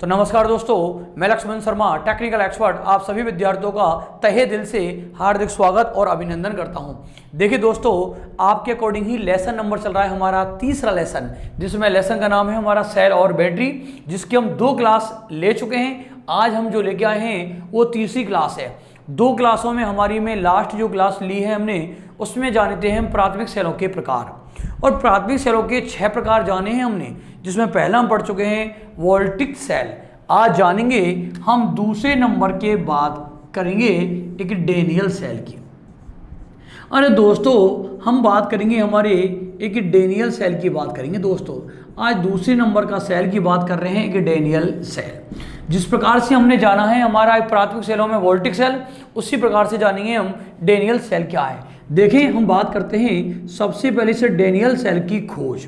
तो नमस्कार दोस्तों, मैं लक्ष्मण शर्मा टेक्निकल एक्सपर्ट आप सभी विद्यार्थियों का तहे दिल से हार्दिक स्वागत और अभिनंदन करता हूं। देखिए दोस्तों, आपके अकॉर्डिंग ही लेसन नंबर चल रहा है हमारा तीसरा लेसन, जिसमें लेसन का नाम है हमारा सेल और बैटरी, जिसकी हम 2 क्लास ले चुके हैं। आज हम जो लेके आए हैं वो तीसरी क्लास है। 2 क्लासों में हमारी में लास्ट जो क्लास ली है हमने, उसमें जानते हैं हम प्राथमिक सेलों के प्रकार, और प्राथमिक सेलों के 6 प्रकार जाने हैं हमने, जिसमें पहला हम पढ़ चुके हैं वोल्टिक सेल। आज जानेंगे हम दूसरे नंबर के बाद करेंगे एक डेनियल सेल की। अरे दोस्तों, हम बात करेंगे हमारे एक डेनियल सेल की बात करेंगे। दोस्तों आज दूसरे नंबर का सेल की बात कर रहे हैं, एक डेनियल सेल। जिस प्रकार से हमने जाना है हमारा प्राथमिक सेलों में वोल्टिक सेल, उसी प्रकार से जानेंगे हम डेनियल सेल क्या है। देखें, हम बात करते हैं सबसे पहले से डेनियल सेल की खोज।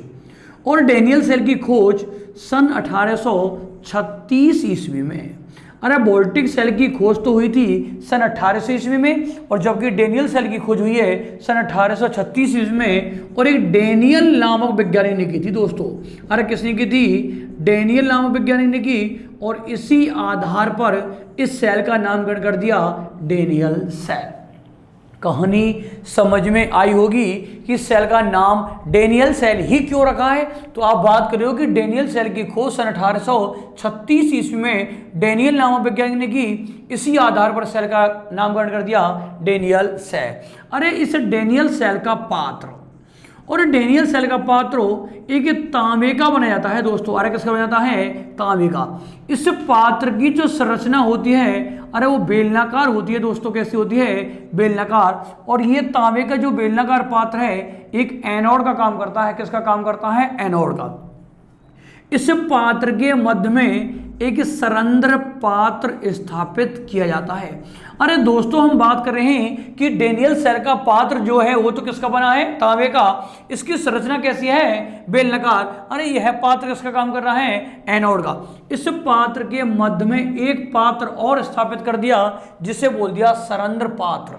और डेनियल सेल की खोज सन 1836 ईस्वी में। अरे वोल्टिक सेल की खोज तो हुई थी सन 1800 ईस्वी में, और जबकि डेनियल सेल की खोज हुई है सन 1836 ईस्वी में, और एक डेनियल नामक वैज्ञानिक ने की थी दोस्तों। अरे किसने की थी? डेनियल नामक वैज्ञानिक ने की, और इसी आधार पर इस सेल का नामकरण कर दिया डेनियल सेल। कहानी समझ में आई होगी कि सेल का नाम डेनियल सेल ही क्यों रखा है। तो आप बात कर रहे हो कि डेनियल सेल की खोज सन 1836 ईस्वी में डेनियल नामक वैज्ञानिक ने की, इसी आधार पर सेल का नामकरण कर दिया डेनियल सेल। अरे इस डेनियल सेल का पात्र, और डेनियल सेल का पात्र एक तांबे का बनाया जाता है दोस्तों। अरे किसका बना जाता है? तांबे का। इस पात्र की जो संरचना होती है, अरे वो बेलनाकार होती है दोस्तों। कैसी होती है? बेलनाकार। और ये तांबे का जो बेलनाकार पात्र है, एक एनोड का काम करता है। किसका काम करता है? एनोड का। इस पात्र के मध्य में एक सरंध्र पात्र स्थापित किया जाता है। अरे दोस्तों, हम बात कर रहे हैं कि डेनियल सेल का पात्र जो है वो तो किसका बना है? तांबे का। इसकी संरचना कैसी है? बेलनाकार। अरे यह पात्र किसका काम कर रहा है? एनोड का। इस पात्र के मध्य में एक पात्र और स्थापित कर दिया, जिसे बोल दिया सरंध्र पात्र,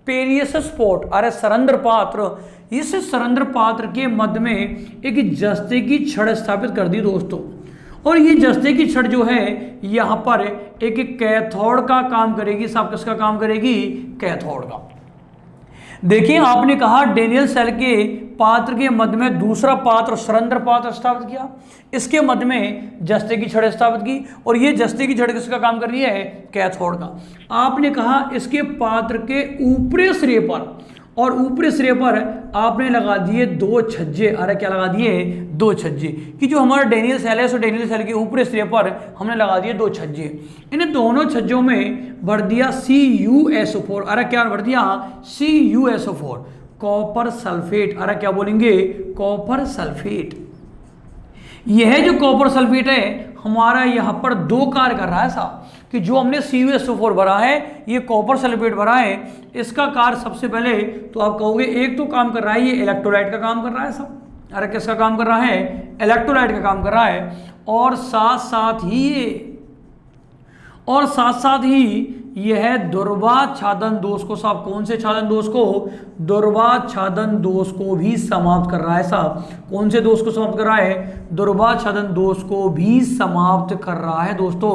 पेरियस स्पॉट। अरे सरंध्र पात्र, इस सरंध्र पात्र के मध्य में एक जस्ते की छड़ स्थापित कर दी दोस्तों। और ये जस्ते की छड़ जो है यहाँ पर एक कैथोड का काम करेगी। सब किसका काम करेगी? कैथोड का। देखिए, आपने कहा डेनियल सेल के पात्र के मध्य में दूसरा पात्र सरंध्र पात्र स्थापित किया, इसके मध्य में जस्ते की छड़ स्थापित की, और ये जस्ते की छड़ किसका काम कर रही है? कैथोड का। आपने कहा इसके पात्र के ऊपरी सिरे पर, और ऊपरी सिरे पर आपने लगा दिए 2 छज्जे। अरे क्या लगा दिए? 2 छज्जे। कि जो हमारा डेनियल सेल है, सो डेनियल सेल के ऊपरी सिरे पर हमने लगा दिए 2 छज्जे। इन दोनों छज्जों में भर दिया CuSO4। अरे क्या भर दिया? CuSO4, copper sulphate. अरे क्या बोलेंगे? Copper sulphate. यह जो कॉपर सल्फेट है हमारा यहाँ पर 2 कार्य कर रहा है साहब, कि जो हमने CuSO4 भरा है, ये कॉपर सल्फेट भरा है, इसका कार्य सबसे पहले तो आप कहोगे एक तो काम कर रहा है, ये इलेक्ट्रोलाइट का काम कर रहा है साहब। अरे किसका काम कर रहा है? इलेक्ट्रोलाइट का काम कर रहा है। और साथ साथ ही यह दुर्वाच्छादन दोष को साहब, कौन से छादन दोष को? दुर्वाच्छादन दोष को भी समाप्त कर रहा है साहब। कौन से दोष को समाप्त कर रहा है? दुर्वाच्छादन दोष को भी समाप्त कर रहा है दोस्तों।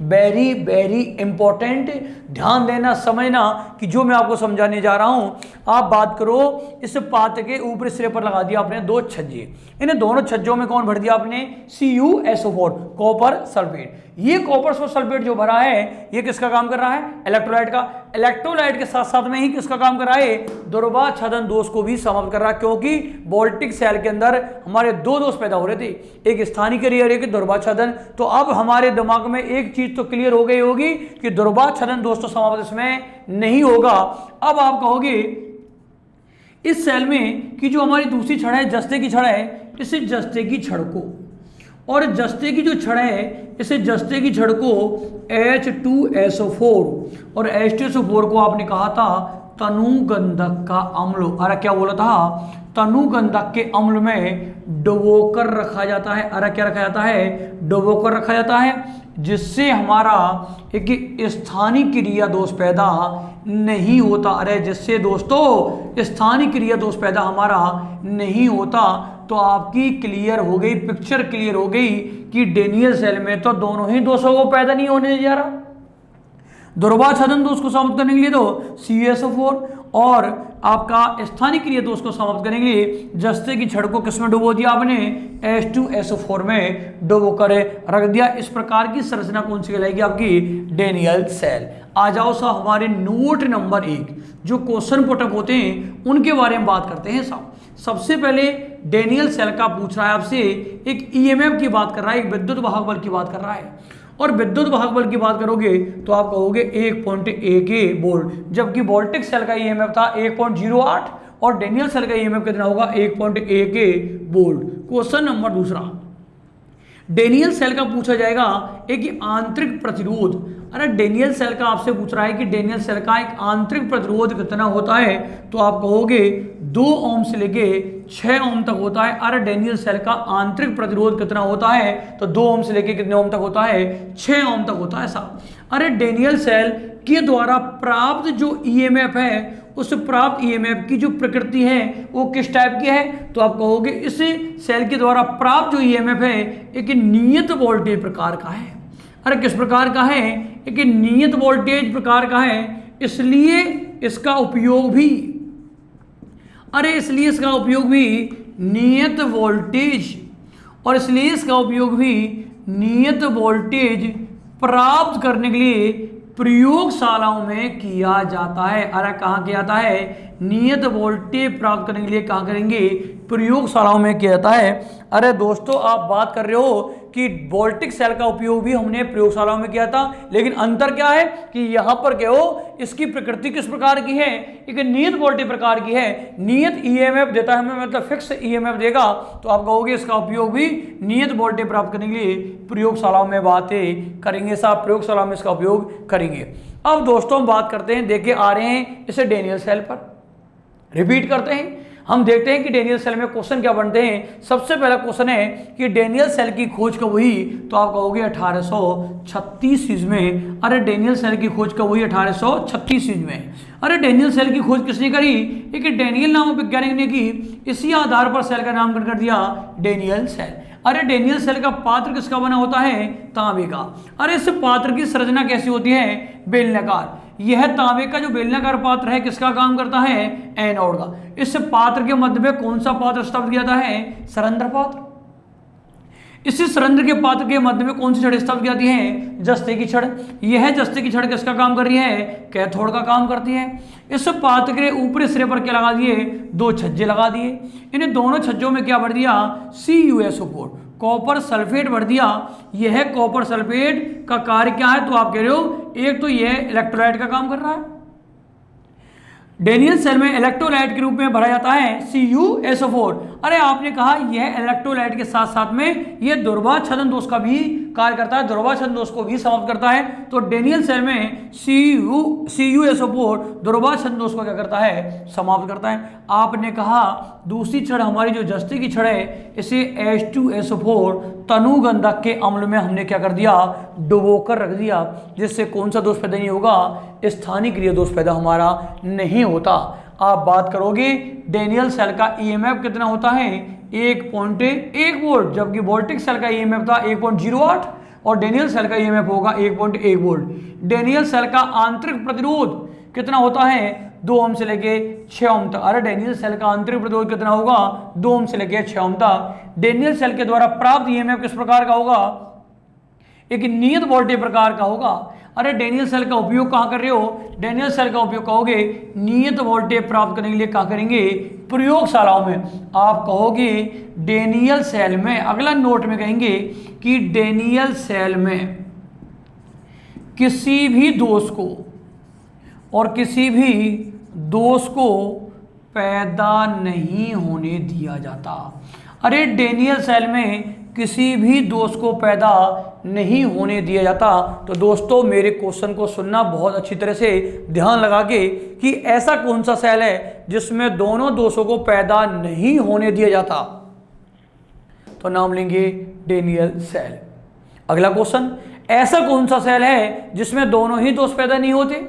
वेरी वेरी इंपॉर्टेंट, ध्यान देना, समझना कि जो मैं आपको समझाने जा रहा हूं, आप बात करो। इस पात्र के ऊपरी सिरे पर लगा दिया आपने 2 छज्जे। इन दोनों छज्जों में कौन भर दिया आपने? CuSO4, copper sulphate. ये कॉपर सल्फेट जो भरा है, ये किसका काम कर रहा है? इलेक्ट्रोलाइट का। इलेक्ट्रोलाइट के साथ साथ में ही किसका काम कर रहा है? दुर्वाच्छादन दोष को भी समाप्त कर रहा है। क्योंकि वोल्टिक सेल के अंदर हमारे 2 दोष पैदा हो रहे थे, एक स्थानीयकरण और एक दुर्वाच्छादन। तो अब हमारे दिमाग में एक चीज तो क्लियर हो गई होगी कि दुर्वाच्छादन दोष तो समाप्त इसमें नहीं होगा। अब आप कहोगे इस सेल में कि जो हमारी दूसरी छड़ है, जस्ते की छड़ है, इस जस्ते की छड़ को, और जस्ते की जो छड़ है, इसे जस्ते की छड़ को H2SO4 और H2SO4 को आपने कहा था तनुगंधक का अम्ल, अरे क्या बोला था, तनुगंधक के अम्ल में डुबोकर रखा जाता है। अरे क्या रखा जाता है, डुबोकर रखा जाता है, जिससे हमारा एक स्थानीय क्रिया दोष पैदा नहीं होता। अरे जिससे दोस्तों स्थानीय क्रिया दोष पैदा हमारा नहीं होता। तो आपकी क्लियर हो गई, पिक्चर क्लियर हो गई कि डेनियल सेल में तो दोनों ही दोषों को पैदा नहीं होने जा रहा। ध्रुवाच्छेदन दोष को समाप्त करने के लिए तो CuSO4 और आपका स्थानीय क्रिया दोष को समाप्त करने के लिए जस्ते की छड़ को किसमें डुबो दिया आपने, H2SO4 में डुबो कर रख दिया। इस प्रकार की संरचना कौन सी कहलाएगी, आपकी डेनियल सेल। आ जाओ सा हमारे नोट नंबर 1 जो क्वेश्चन पुटअप होते हैं उनके बारे में बात करते हैं साहब। सबसे पहले डेनियल सेल का पूछ रहा है आपसे, एक EMF की बात कर रहा है, एक विद्युत वाहक बल की बात कर रहा है। और विद्युत वाहक बल की बात करोगे तो आप कहोगे 1.1 वोल्ट, जबकि वोल्टिक सेल का EMF था 1.08 और डेनियल सेल का EMF कितना होगा, 1.1 वोल्ट। क्वेश्चन नंबर दूसरा, डेनियल सेल का पूछा जाएगा एक आंतरिक प्रतिरोध। अरे डेनियल सेल का आपसे पूछ रहा है कि डेनियल सेल का एक आंतरिक प्रतिरोध कितना होता है, तो आप कहोगे 2 ओम से लेके 6 ओम तक होता है। अरे डेनियल सेल का आंतरिक प्रतिरोध कितना होता है, तो 2 ओम से लेके कितने ओम तक होता है, 6 ओम तक होता है साहब। अरे डेनियल सेल के द्वारा प्राप्त जो EMF है, उस प्राप्त EMF की जो प्रकृति है वो किस टाइप की है, तो आप कहोगे इस सेल के द्वारा प्राप्त जो EMF है एक नियत वोल्टेज प्रकार का है। अरे किस प्रकार का है, एक नियत वोल्टेज प्रकार का है, इसलिए इसका उपयोग भी, अरे इसलिए इसका उपयोग भी नियत वोल्टेज, और इसलिए इसका उपयोग भी नियत वोल्टेज प्राप्त करने के लिए प्रयोगशालाओं में किया जाता है। अरे कहाँ किया जाता है, नियत वोल्टेज प्राप्त करने के लिए कहाँ करेंगे, प्रयोगशालाओं में किया जाता है। अरे दोस्तों आप बात कर रहे हो कि वोल्टिक सेल का उपयोग भी हमने प्रयोगशालाओं में किया था, लेकिन अंतर क्या है कि यहाँ पर क्या हो, इसकी प्रकृति किस प्रकार की है, एक नियत वोल्टेज प्रकार की है। नियत EMF देता है हमें, मतलब फिक्स EMF देगा, तो आप कहोगे इसका उपयोग भी नियत वोल्टेज प्राप्त करने के लिए प्रयोगशालाओं में बातें करेंगे साहब, प्रयोगशाला में इसका उपयोग करेंगे। अब दोस्तों हम बात करते हैं, देखे आ रहे हैं इसे डेनियल सेल पर, रिपीट करते हैं, हम देखते हैं कि डेनियल सेल में क्वेश्चन क्या बनते हैं। सबसे पहला क्वेश्चन है कि डेनियल सेल की खोज कब हुई, तो आप कहोगे 1836 ईस्वी में। अरे डेनियल सेल की खोज कब हुई, 1836 ईस्वी में। अरे डेनियल सेल की खोज किसने करी, एक डेनियल नामक वैज्ञानिक ने की। इसी आधार पर सेल का नामकरण कर दिया डेनियल सेल। अरे डेनियल सेल का पात्र किसका बना होता है, तांबे का। अरे इस पात्र की संरचना कैसी होती है, बेलनाकार। यह तांबे का जो बेलनाकार पात्र है किसका काम करता है, एनोड का। इस पात्र के मध्य में कौन सा पात्र स्थापित किया जाता है, सरंध्र पात्र। इसी सरंध्र के पात्र के मध्य में कौन सी छड़ स्थापित की जाती है, जस्ते की छड़। यह जस्ते की छड़ किसका काम कर रही है, कैथोड का काम करती है। इस पात्र के ऊपरी सिरे पर क्या लगा दिए, 2 छज्जे लगा दिए। इन दोनों छज्जों में क्या भर दिया, CuSO4 कॉपर सल्फेट भर दिया। यह कॉपर सल्फेट का कार्य क्या है, तो आप कह रहे हो एक तो यह इलेक्ट्रोलाइट का काम कर रहा है। डेनियल सेल में इलेक्ट्रोलाइट के रूप में भरा जाता है CuSO4। अरे आपने कहा यह इलेक्ट्रोलाइट के साथ साथ में यह ध्रुवाच्छेदन दोष का भी कार्य करता है, ध्रुवाच्छेदन दोष को भी समाप्त करता है। तो डेनियल सेल में CuSO4 ध्रुवाच्छेदन दोष को क्या करता है, समाप्त करता है। आपने कहा दूसरी छड़ हमारी जो जस्ते की छड़ है, इसे H2SO4 तनुगंधक के अम्ल में हमने क्या कर दिया, डुबोकर रख दिया, जिससे कौन सा दोष पैदा नहीं होगा, स्थानीय क्रिया दोष पैदा हमारा नहीं होता। आप बात करोगे डेनियल सेल का EMF कितना होता है, 1.1 वोल्ट, जबकि वोल्टिक सेल का EMF था 1.08 और डेनियल सेल का EMF होगा 1.1 वोल्ट। डेनियल सेल का आंतरिक प्रतिरोध कितना होता है, 2 ओम से लेके 6 ओम तक। अरे डेनियल सेल का आंतरिक प्रतिरोध कितना होगा, 2 ओम से लेके 6 ओम तक। डेनियल सेल के द्वारा प्राप्त EMF किस प्रकार का होगा, एक नियत वोल्टेज प्रकार का होगा। अरे डेनियल सेल का उपयोग कहाँ कर रहे हो, डेनियल सेल का उपयोग कहोगे नियत वोल्टेज प्राप्त करने के लिए कहाँ करेंगे, प्रयोगशालाओं में। आप कहोगे डेनियल सेल में, अगला नोट में कहेंगे कि डेनियल सेल में किसी भी दोष को और किसी भी दोष को पैदा नहीं होने दिया जाता। अरे डेनियल सेल में किसी भी दोष को पैदा नहीं होने दिया जाता। तो दोस्तों मेरे क्वेश्चन को सुनना बहुत अच्छी तरह से ध्यान लगा के कि ऐसा कौन सा सेल है जिसमें दोनों दोषों को पैदा नहीं होने दिया जाता, तो नाम लेंगे डेनियल सेल। अगला क्वेश्चन, ऐसा कौन सा सेल है जिसमें दोनों ही दोष पैदा नहीं होते,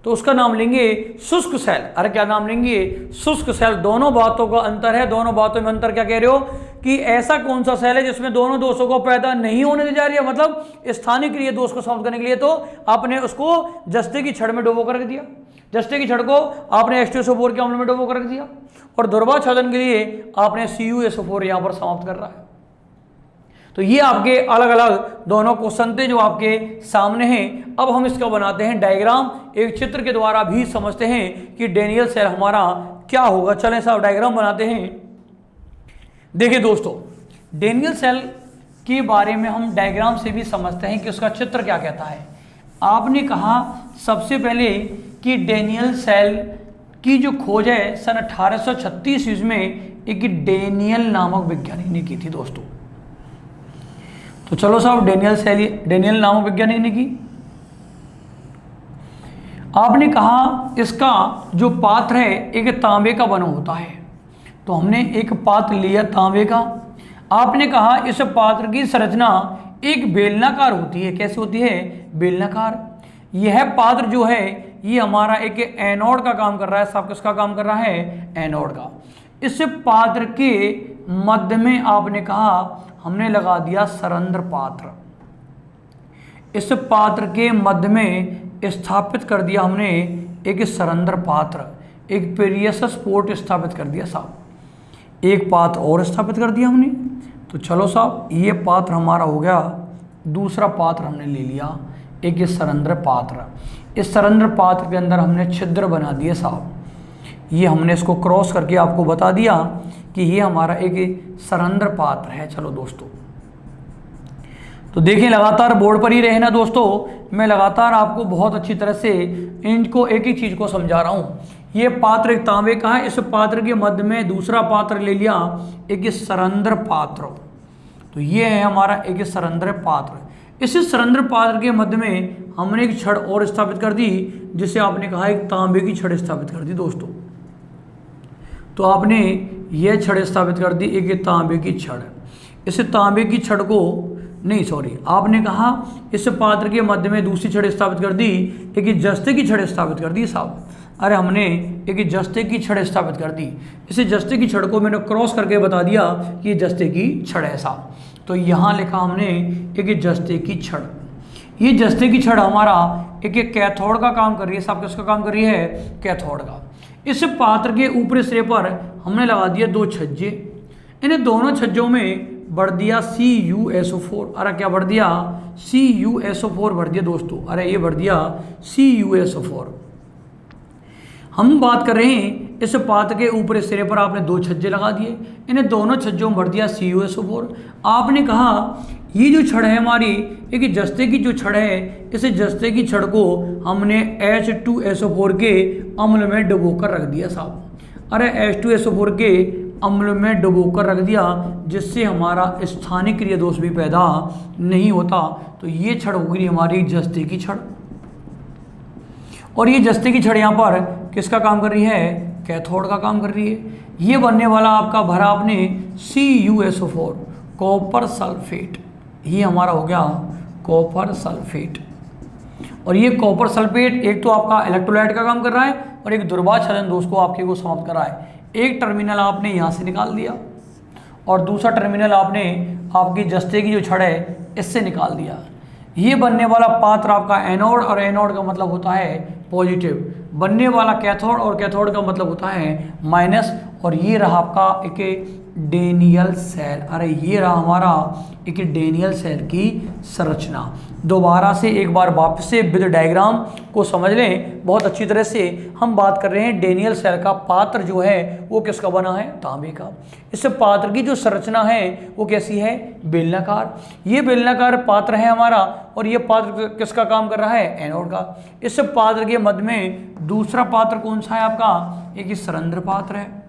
तो उसका नाम लेंगे शुष्क सेल। अरे क्या नाम लेंगे? शुष्क सेल। दोनों बातों का अंतर है, दोनों बातों में अंतर क्या कह रहे हो कि ऐसा कौन सा सेल है जिसमें दोनों दोषों को पैदा नहीं होने दी जा रही है, मतलब स्थानिक क्रिया दोष को समाप्त करने के लिए तो आपने उसको जस्ते की छड़ में डुबो कर दिया, जस्ते की छड़ को आपने H2SO4 के अम्ल में डुबो कर दिया, और ध्रुवाच्छादन के लिए आपने CuSO4 यहां पर समाप्त कर रहा है। तो ये आपके अलग अलग दोनों क्वेश्चन थे जो आपके सामने हैं। अब हम इसका बनाते हैं डायग्राम, एक चित्र के द्वारा भी समझते हैं कि डेनियल सेल हमारा क्या होगा। चलें साहब डायग्राम बनाते हैं। देखिए दोस्तों, डेनियल सेल के बारे में हम डायग्राम से भी समझते हैं कि उसका चित्र क्या कहता है। आपने कहा सबसे पहले कि डेनियल सेल की जो खोज है सन 1836 ईस्वी में एक डेनियल नामक वैज्ञानिक ने की थी दोस्तों। तो चलो साहब डेनियल नामक वैज्ञानिक ने की। आपने कहा इसका जो पात्र है एक तांबे का बना होता है, तो हमने एक पात्र लिया तांबे का। आपने कहा इस पात्र की संरचना एक बेलनाकार होती है। कैसे होती है? बेलनाकार। यह पात्र जो है ये हमारा एक एनोड का काम कर रहा है। साहब किसका काम कर रहा है? एनोड का। इस पात्र के मध्य में आपने कहा हमने लगा दिया सरंध्र पात्र। इस पात्र के मध्य में स्थापित कर दिया हमने एक सरंध्र पात्र, एक पेरियसस पोर्ट स्थापित कर दिया साहब। एक पात्र और स्थापित कर दिया हमने। तो चलो साहब ये पात्र हमारा हो गया। दूसरा पात्र हमने ले लिया एक सरंध्र पात्र। इस सरंध्र पात्र के अंदर हमने छिद्र बना दिए साहब। ये हमने इसको क्रॉस करके आपको बता दिया कि ये हमारा एक सरंध्र पात्र है। चलो दोस्तों, तो देखिए लगातार बोर्ड पर ही रहे ना दोस्तों, मैं लगातार आपको बहुत अच्छी तरह से इनको एक ही चीज़ को समझा रहा हूँ। ये पात्र एक तांबे का है। इस पात्र के मध्य में दूसरा पात्र ले लिया एक सरंध्र पात्र। तो ये है हमारा एक सरंध्र पात्र। इस सरंध्र पात्र के मध्य में हमने एक छड़ और स्थापित कर दी, जिसे आपने कहा एक तांबे की छड़ स्थापित कर दी दोस्तों। तो आपने यह छड़ स्थापित कर दी एक तांबे की छड़। इस तांबे की छड़ को आपने कहा इस पात्र के मध्य में दूसरी छड़ स्थापित कर दी, एक जस्ते की छड़ स्थापित कर दी साहब। अरे हमने एक जस्ते की छड़ स्थापित कर दी। इस जस्ते की छड़ को मैंने क्रॉस करके बता दिया कि ये जस्ते की छड़ है साहब। तो यहाँ लिखा हमने एक जस्ते की छड़। ये जस्ते की छड़ हमारा एक कैथोड का काम कर रही है साहब। किसका काम कर रही है? कैथोड का। इस पात्र के ऊपरी सिरे पर हमने लगा दिया दो छज्जे। इन दोनों छज्जों में बढ़ दिया CuSO4। अरे क्या बढ़ दिया? CuSO4 बढ़ दिया दोस्तों। अरे ये बढ़ दिया CuSO4। हम बात कर रहे हैं इस पात्र के ऊपरी सिरे पर आपने दो छज्जे लगा दिए। इन्हें दोनों छज्जों में भर दिया CuSO4। आपने कहा ये जो छड़ है हमारी एक जस्ते की जो छड़ है, इस जस्ते की छड़ को हमने H2SO4 के अम्ल में डुबोकर रख दिया साहब। अरे H2SO4 के अम्ल में डुबोकर रख दिया, जिससे हमारा स्थानिक क्रिया दोष भी पैदा नहीं होता। तो ये छड़ हो गई हमारी जस्ते की छड़। और ये जस्ते की छड़ यहाँ पर किसका काम कर रही है? कैथोड का काम कर रही है। ये बनने वाला आपका भरा आपने CuSO4 कॉपर सल्फेट। ये हमारा हो गया कॉपर सल्फेट। और ये कॉपर सल्फेट एक तो आपका इलेक्ट्रोलाइट का काम कर रहा है और एक ध्रुवाच्छादन दोष को आपके को समाप्त कर रहा है। एक टर्मिनल आपने यहाँ से निकाल दिया और दूसरा टर्मिनल आपने आपकी जस्ते की जो छड़ है इससे निकाल दिया। ये बनने वाला पात्र आपका एनोड, और एनोड का मतलब होता है पॉजिटिव। बनने वाला कैथोड, और कैथोड का मतलब होता है माइनस। और ये रहा आपका एक डेनियल सेल। अरे ये रहा हमारा एक डेनियल सेल की संरचना। दोबारा से एक बार वापस से विद डायग्राम को समझ लें बहुत अच्छी तरह से। हम बात कर रहे हैं डेनियल सेल का पात्र जो है वो किसका बना है? तांबे का। इस पात्र की जो संरचना है वो कैसी है? बेलनाकार। ये बेलनाकार पात्र है हमारा, और ये पात्र किसका काम कर रहा है? एनोड का। इस पात्र के मध्य में दूसरा पात्र कौन सा है आपका? एक सरंध्र पात्र है।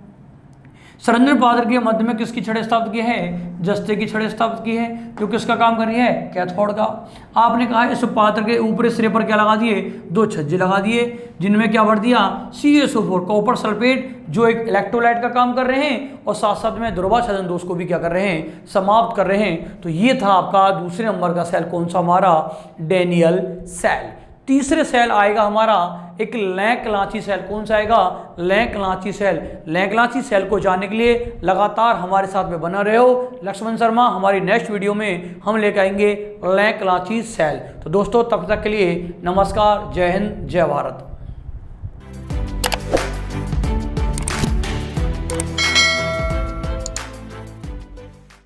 सुरेंद्र पात्र के मध्य में किसकी छड़ स्थापित की है? जस्ते की छड़ स्थापित की है, जो किसका काम कर रही है? कैथोड का। आपने कहा इस पात्र के ऊपरी सिरे पर क्या लगा दिए? 2 छज्जे लगा दिए, जिनमें क्या भर दिया? CaSO4 कॉपर सल्फेट, जो एक इलेक्ट्रोलाइट का काम कर रहे हैं और साथ साथ में ध्रुवाच्छेदन दोष को भी क्या कर रहे हैं? समाप्त कर रहे हैं। तो ये था आपका दूसरे नंबर का सेल, कौन सा हमारा? Daniel cell. तीसरे सेल आएगा हमारा एक लैंक-लांची सेल। कौन सा आएगा? लैंक-लांची सेल। लैंक-लांची सेल को जानने के लिए लगातार हमारे साथ में बना रहे हो लक्ष्मण शर्मा। हमारी नेक्स्ट वीडियो में हम लेकर आएंगे लैंक-लांची सेल। तो दोस्तों तब तक के लिए नमस्कार, जय हिंद, जय भारत।